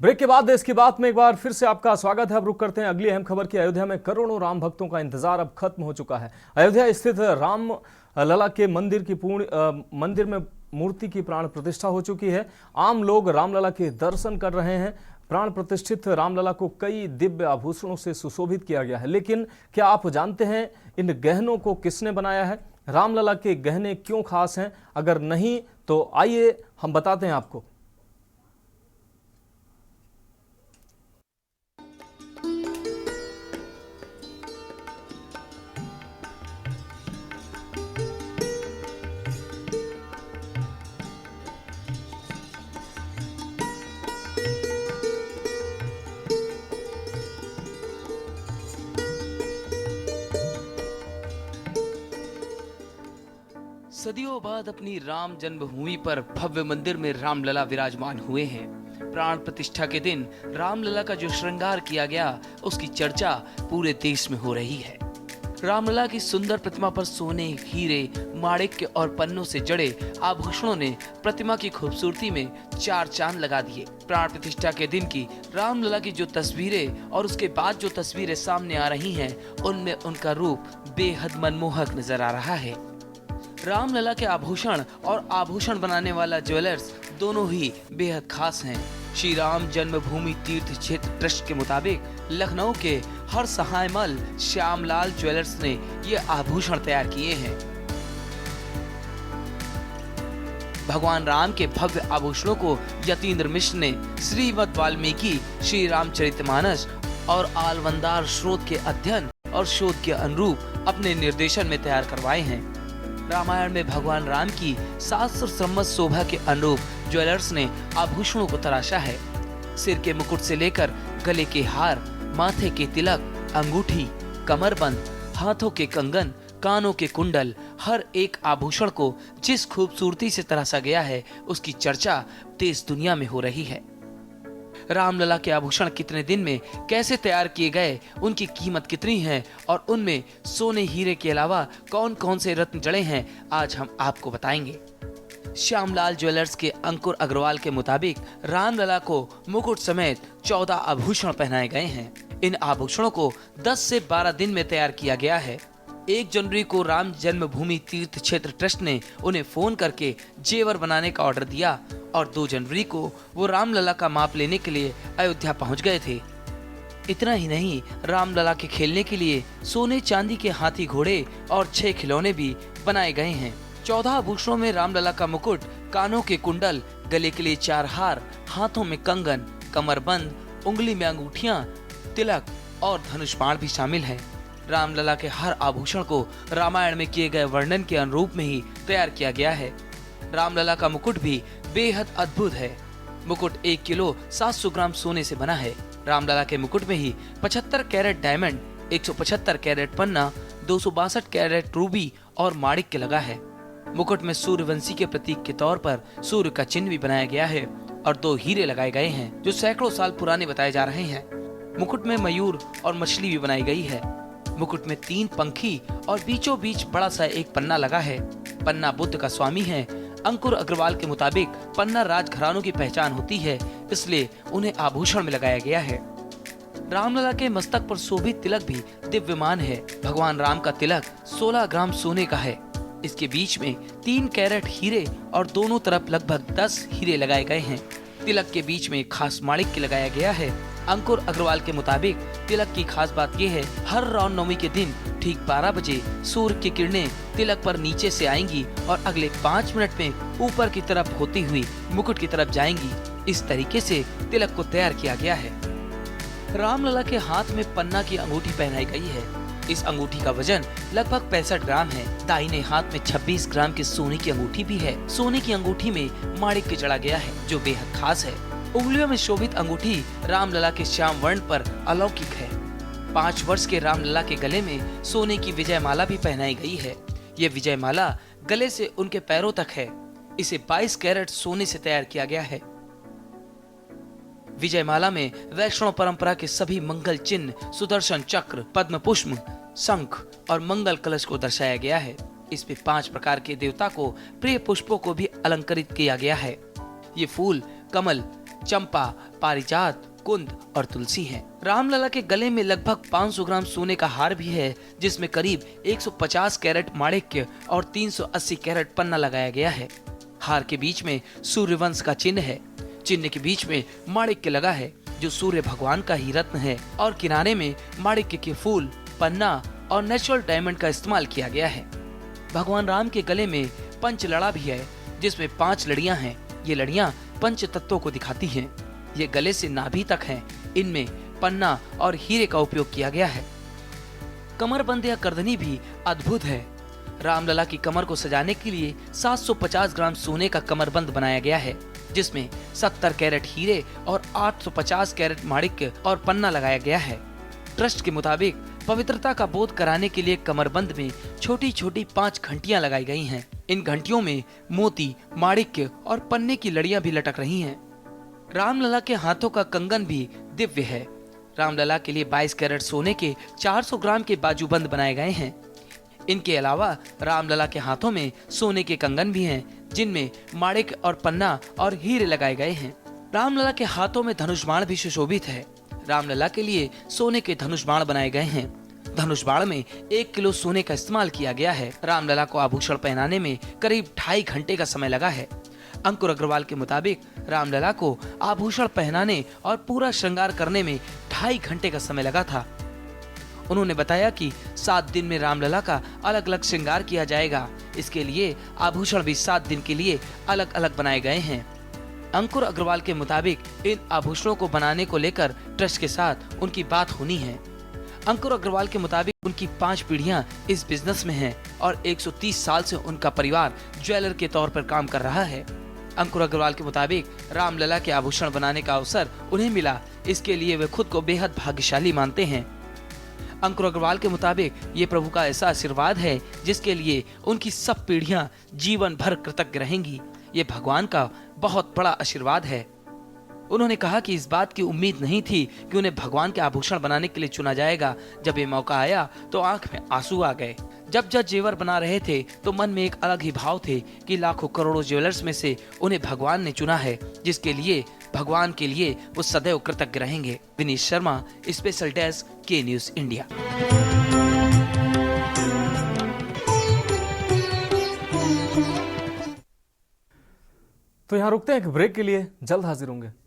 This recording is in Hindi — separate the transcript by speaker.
Speaker 1: ब्रेक के बाद देश की बात में एक बार फिर से आपका स्वागत है। अब रुक करते हैं अगली अहम खबर की। अयोध्या में करोड़ों राम भक्तों का इंतजार अब खत्म हो चुका है। अयोध्या स्थित राम लला के मंदिर में मूर्ति की प्राण प्रतिष्ठा हो चुकी है। आम लोग रामलला के दर्शन कर रहे हैं। प्राण प्रतिष्ठित रामलला को कई दिव्य आभूषणों से सुशोभित किया गया है। लेकिन क्या आप जानते हैं इन गहनों को किसने बनाया है? रामलला के गहने क्यों खास हैं? अगर नहीं तो आइए हम बताते हैं आपको।
Speaker 2: सदियों बाद अपनी राम जन्मभूमि पर भव्य मंदिर में रामलला विराजमान हुए हैं। प्राण प्रतिष्ठा के दिन रामलला का जो श्रृंगार किया गया उसकी चर्चा पूरे देश में हो रही है। रामलला की सुंदर प्रतिमा पर सोने, हीरे, माणिक्य और पन्नों से जड़े आभूषणों ने प्रतिमा की खूबसूरती में चार चांद लगा दिए। प्राण प्रतिष्ठा के दिन की रामलला की जो तस्वीरें और उसके बाद जो तस्वीरें सामने आ रही हैं, उनमें उनका रूप बेहद मनमोहक नजर आ रहा है। रामलला के आभूषण और आभूषण बनाने वाला ज्वेलर्स दोनों ही बेहद खास हैं। श्री राम जन्मभूमि तीर्थ क्षेत्र ट्रस्ट के मुताबिक लखनऊ के हर सहायमल श्यामलाल ज्वेलर्स ने ये आभूषण तैयार किए हैं। भगवान राम के भव्य आभूषणों को यतीन्द्र मिश्र ने श्रीमद् वाल्मीकि श्री रामचरितमानस और आलवंदार स्रोत के अध्ययन और शोध के अनुरूप अपने निर्देशन में तैयार करवाए हैं। रामायण में भगवान राम की 700 सम्वत शोभा के अनुरूप ज्वेलर्स ने आभूषणों को तराशा है। सिर के मुकुट से लेकर गले के हार, माथे के तिलक, अंगूठी, कमरबंद, हाथों के कंगन, कानों के कुंडल, हर एक आभूषण को जिस खूबसूरती से तराशा गया है उसकी चर्चा देश दुनिया में हो रही है। रामलला के आभूषण कितने दिन में कैसे तैयार किए गए, उनकी कीमत कितनी है और उनमें सोने हीरे के अलावा कौन कौन से रत्न जड़े हैं, आज हम आपको बताएंगे। श्यामलाल ज्वेलर्स के अंकुर अग्रवाल के मुताबिक रामलला को मुकुट समेत 14 आभूषण पहनाए गए हैं। इन आभूषणों को 10 से 12 दिन में तैयार किया गया है। 1 जनवरी को राम जन्मभूमि तीर्थ क्षेत्र ट्रस्ट ने उन्हें फोन करके जेवर बनाने का ऑर्डर दिया और 2 जनवरी को वो रामलला का माप लेने के लिए अयोध्या पहुंच गए थे। इतना ही नहीं, रामलला के खेलने के लिए सोने चांदी के हाथी घोड़े और 6 खिलौने भी बनाए गए हैं। 14 आभूषणों में रामलला का मुकुट, कानों के कुंडल, गले के लिए 4 हार, हाथों में कंगन, कमरबंद, उंगली में अंगूठियां, तिलक और धनुष बाण भी शामिल है। रामलला के हर आभूषण को रामायण में किए गए वर्णन के अनुरूप में ही तैयार किया गया है। रामलला का मुकुट भी बेहद अद्भुत है। मुकुट 1 किलो 700 ग्राम सोने से बना है। रामलला के मुकुट में ही 75 कैरेट डायमंड, 175 कैरेट पन्ना, 262 कैरेट रूबी और माणिक्य लगा है। मुकुट में सूर्यवंशी के प्रतीक के तौर पर सूर्य का चिन्ह भी बनाया गया है और 2 हीरे लगाए गए हैं जो सैकड़ों साल पुराने बताए जा रहे हैं। मुकुट में मयूर और मछली भी बनाई गई है। मुकुट में 3 पंखी और बीचों बीच बड़ा सा एक पन्ना लगा है। पन्ना बुद्ध का स्वामी है। अंकुर अग्रवाल के मुताबिक पन्ना राजघरानों की पहचान होती है, इसलिए उन्हें आभूषण में लगाया गया है। रामलला के मस्तक पर शोभित तिलक भी दिव्यमान है। भगवान राम का तिलक 16 ग्राम सोने का है। इसके बीच में 3 कैरेट हीरे और दोनों तरफ लगभग 10 हीरे लगाए गए हैं। तिलक के बीच में खास माणिक्य लगाया गया है। अंकुर अग्रवाल के मुताबिक तिलक की खास बात यह है, हर रामनवमी के दिन ठीक 12 बजे सूर्य की किरणें तिलक पर नीचे से आएंगी और अगले 5 मिनट में ऊपर की तरफ होती हुई मुकुट की तरफ जाएंगी। इस तरीके से तिलक को तैयार किया गया है। रामलला के हाथ में पन्ना की अंगूठी पहनाई गई है। इस अंगूठी का वजन लगभग 65 ग्राम है। दाहिने हाथ में 26 ग्राम की सोने की अंगूठी भी है। सोने की अंगूठी में माणिक्य जड़ा गया है जो बेहद खास है। उंगलियों में शोभित अंगूठी रामलला के श्याम वर्ण पर अलौकिक है। 5 वर्ष के रामलला के गले में सोने की विजय माला भी पहनाई गई है। ये विजय माला गले से उनके पैरों तक है। इसे 22 कैरेट सोने से तैयार किया गया है। विजय माला में वैष्णव परंपरा के सभी मंगल चिन्ह, सुदर्शन चक्र, पद्म पुष्प, शंख और मंगल कलश को दर्शाया गया है। इसमें 5 प्रकार के देवता को प्रिय पुष्पों को भी अलंकृत किया गया है। ये फूल, कमल, चंपा, पारिजात, कुंद और तुलसी हैं। रामलला के गले में लगभग 500 ग्राम सोने का हार भी है, जिसमें करीब 150 कैरेट माणिक्य और 380 कैरेट पन्ना लगाया गया है। हार के बीच में सूर्यवंश का चिन्ह है। चिन्ह के बीच में माणिक्य लगा है, जो सूर्य भगवान का ही रत्न है, और किनारे में माणिक्य के फूल, पन्ना और नेचुरल डायमंड का इस्तेमाल किया गया है। भगवान राम के गले में पंचलड़ा भी है, जिसमें 5 लड़ियां हैं। ये लड़ियां पंच तत्वों को दिखाती हैं। ये गले से नाभि तक हैं। इनमें पन्ना और हीरे का उपयोग किया गया है। कमरबंद या करधनी भी अद्भुत है। रामलला की कमर को सजाने के लिए 750 ग्राम सोने का कमरबंद बनाया गया है, जिसमें 70 कैरेट हीरे और 850 कैरेट माणिक्य और पन्ना लगाया गया है। ट्रस्ट के मुताबिक पवित्रता का बोध कराने के लिए कमरबंद में छोटी छोटी 5 घंटियां लगाई गई हैं। इन घंटियों में मोती, माणिक्य और पन्ने की लड़ियां भी लटक रही हैं। रामलला के हाथों का कंगन भी दिव्य है। रामलला के लिए 22 कैरेट सोने के 400 ग्राम के बाजूबंद बनाए गए हैं। इनके अलावा रामलला के हाथों में सोने के कंगन भी हैं, जिनमें माणिक्य और पन्ना और हीरे लगाए गए हैं। रामलला के हाथों में धनुष बाण भी सुशोभित है। रामलला के लिए सोने के धनुष बाण बनाए गए हैं। धनुष बाण में 1 किलो सोने का इस्तेमाल किया गया है। रामलला को आभूषण पहनाने में करीब 2.5 घंटे का समय लगा है। अंकुर अग्रवाल के मुताबिक रामलला को आभूषण पहनाने और पूरा श्रृंगार करने में 2.5 घंटे का समय लगा था। उन्होंने बताया कि 7 दिन में रामलला का अलग अलग श्रृंगार किया जाएगा। इसके लिए आभूषण भी 7 दिन के लिए अलग अलग बनाए गए हैं। अंकुर अग्रवाल के मुताबिक इन आभूषणों को बनाने को लेकर ट्रस्ट के साथ उनकी बात होनी है। अंकुर अग्रवाल के मुताबिक उनकी 5 पीढ़ियां इस बिजनेस में हैं और 130 साल से उनका परिवार ज्वेलर के तौर पर काम कर रहा है। अंकुर अग्रवाल के मुताबिक रामलला के आभूषण बनाने का अवसर उन्हें मिला, इसके लिए वे खुद को बेहद भाग्यशाली मानते हैं। अंकुर अग्रवाल के मुताबिक ये प्रभु का ऐसा आशीर्वाद है जिसके लिए उनकी सब पीढ़ियां जीवन भर कृतज्ञ रहेंगी। ये भगवान का बहुत बड़ा आशीर्वाद है। उन्होंने कहा कि इस बात की उम्मीद नहीं थी कि उन्हें भगवान के आभूषण बनाने के लिए चुना जाएगा। जब ये मौका आया तो आंख में आंसू आ गए। जब जेवर बना रहे थे तो मन में एक अलग ही भाव थे कि लाखों करोड़ों ज्वेलर्स में से उन्हें भगवान ने चुना है, जिसके लिए भगवान के लिए वो सदैव कृतज्ञ रहेंगे। विनीत शर्मा, स्पेशल डेस्क, के न्यूज इंडिया।
Speaker 1: तो यहाँ रुकते हैं एक ब्रेक के लिए, जल्द हाजिर होंगे।